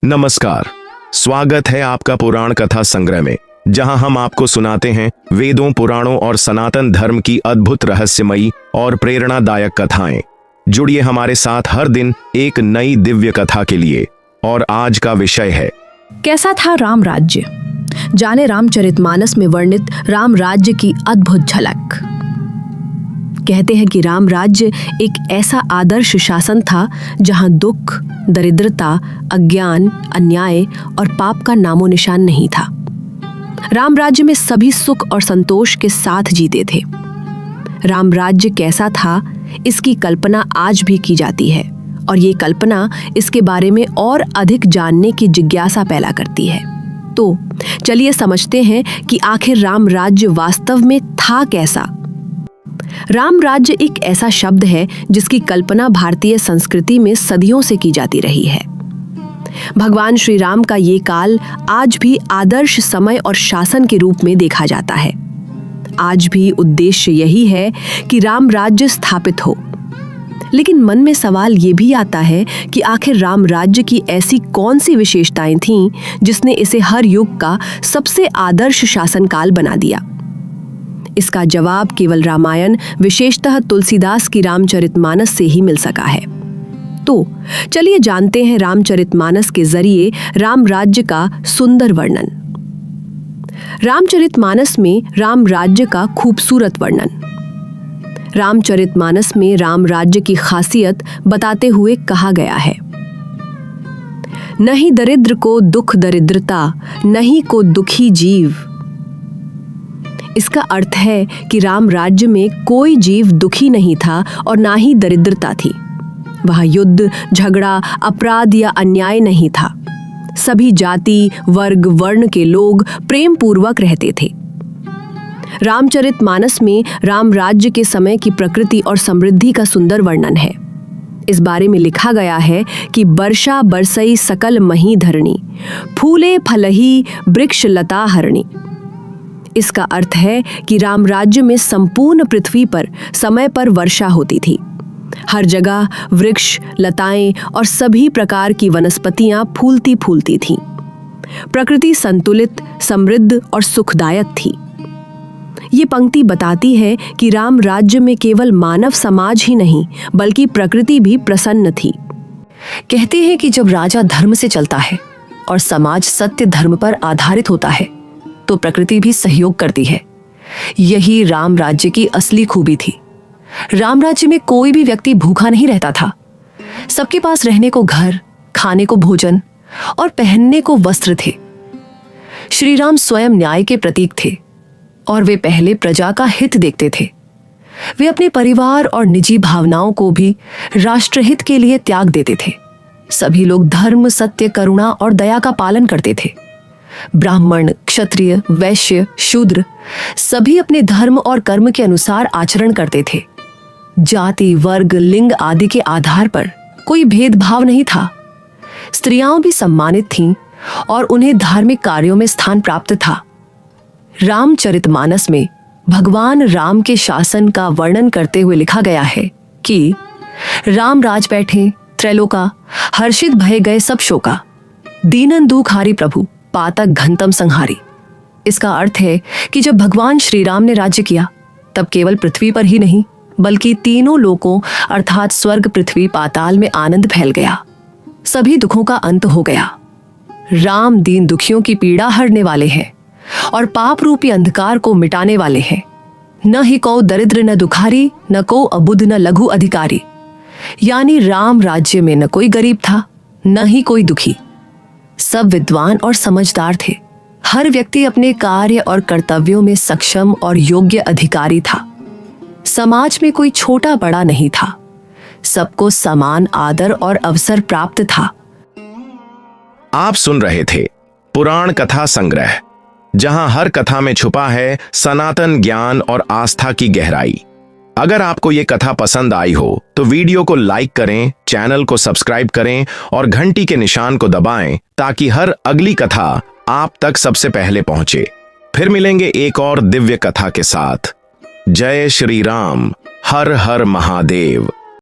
नमस्कार, स्वागत है आपका पुराण कथा संग्रह में, जहां हम आपको सुनाते हैं वेदों, पुराणों और सनातन धर्म की अद्भुत रहस्यमयी और प्रेरणादायक कथाएं। जुड़िए हमारे साथ हर दिन एक नई दिव्य कथा के लिए। और आज का विषय है, कैसा था राम राज्य। जाने रामचरितमानस में वर्णित राम राज्य की अद्भुत झलक। कहते हैं कि राम राज्य एक ऐसा आदर्श शासन था जहां दुख, दरिद्रता, अज्ञान, अन्याय और पाप का नामो निशान नहीं था। राम राज्य में सभी सुख और संतोष के साथ जीते थे। राम राज्य कैसा था, इसकी कल्पना आज भी की जाती है, और ये कल्पना इसके बारे में और अधिक जानने की जिज्ञासा पैदा करती है। तो चलिए समझते हैं कि आखिर राम राज्य वास्तव में था कैसा। राम राज्य एक ऐसा शब्द है जिसकी कल्पना भारतीय संस्कृति में सदियों से की जाती रही है। भगवान श्री राम का ये काल आज भी आदर्श समय और शासन के रूप में देखा जाता है। आज भी उद्देश्य यही है कि राम राज्य स्थापित हो। लेकिन मन में सवाल ये भी आता है कि आखिर राम राज्य की ऐसी कौन सी विशेषताएं थीं जिसने इसे हर युग का सबसे आदर्श शासन काल बना दिया। इसका जवाब केवल रामायण, विशेषतः तुलसीदास की रामचरितमानस से ही मिल सका है। तो चलिए जानते हैं रामचरितमानस के जरिए राम राज्य का सुंदर वर्णन। रामचरितमानस में राम राज्य का खूबसूरत वर्णन। रामचरितमानस में राम राज्य की खासियत बताते हुए कहा गया है, नहीं दरिद्र को दुख दरिद्रता, नहीं को दुखी जीव। इसका अर्थ है कि राम राज्य में कोई जीव दुखी नहीं था और ना ही दरिद्रता थी। वहाँ युद्ध, झगड़ा, अपराध या अन्याय नहीं था। सभी जाति, वर्ग, वर्ण के लोग प्रेम पूर्वक रहते थे। रामचरितमानस में राम राज्य के समय की प्रकृति और समृद्धि का सुंदर वर्णन है। इस बारे में लिखा गया है कि वर्षा बरसई सकल मही धरणी, फूले फलही वृक्ष लता हरणी। इसका अर्थ है कि राम राज्य में संपूर्ण पृथ्वी पर समय पर वर्षा होती थी। हर जगह वृक्ष, लताएं और सभी प्रकार की वनस्पतियां फूलती फूलती थीं। प्रकृति संतुलित, समृद्ध और सुखदायक थी। ये पंक्ति बताती है कि राम राज्य में केवल मानव समाज ही नहीं, बल्कि प्रकृति भी प्रसन्न थी। कहते हैं कि जब राजा धर्म से चलता है और समाज सत्य धर्म पर आधारित होता है, तो प्रकृति भी सहयोग करती है। यही राम राज्य की असली खूबी थी। राम राज्य में कोई भी व्यक्ति भूखा नहीं रहता था। सबके पास रहने को घर, खाने को भोजन और पहनने को वस्त्र थे। श्री राम स्वयं न्याय के प्रतीक थे और वे पहले प्रजा का हित देखते थे। वे अपने परिवार और निजी भावनाओं को भी राष्ट्रहित के लिए त्याग देते थे। सभी लोग धर्म, सत्य, करुणा और दया का पालन करते थे। ब्राह्मण, क्षत्रिय, वैश्य, शूद्र सभी अपने धर्म और कर्म के अनुसार आचरण करते थे। जाति, वर्ग, लिंग आदि के आधार पर कोई भेदभाव नहीं था। स्त्रियां भी सम्मानित थीं और उन्हें धार्मिक कार्यों में स्थान प्राप्त था। रामचरितमानस में भगवान राम के शासन का वर्णन करते हुए लिखा गया है कि राम राज बैठे त्रैलोका, हर्षित भय गए सब शोका, दीनन दुख हारी प्रभु, पातक घनतम संहारी। इसका अर्थ है कि जब भगवान श्री राम ने राज्य किया, तब केवल पृथ्वी पर ही नहीं, बल्कि तीनों लोकों अर्थात स्वर्ग, पृथ्वी, पाताल में आनंद फैल गया। सभी दुखों का अंत हो गया। राम दीन दुखियों की पीड़ा हरने वाले हैं और पाप रूपी अंधकार को मिटाने वाले हैं। न ही को दरिद्र न दुखारी, न को अबुध न लघु अधिकारी। यानी राम राज्य में न कोई गरीब था, न ही कोई दुखी। सब विद्वान और समझदार थे। हर व्यक्ति अपने कार्य और कर्तव्यों में सक्षम और योग्य अधिकारी था। समाज में कोई छोटा बड़ा नहीं था। सबको समान आदर और अवसर प्राप्त था। आप सुन रहे थे पुराण कथा संग्रह, जहां हर कथा में छुपा है सनातन ज्ञान और आस्था की गहराई। अगर आपको ये कथा पसंद आई हो तो वीडियो को लाइक करें, चैनल को सब्सक्राइब करें और घंटी के निशान को दबाएं, ताकि हर अगली कथा आप तक सबसे पहले पहुंचे। फिर मिलेंगे एक और दिव्य कथा के साथ। जय श्री राम, हर हर महादेव।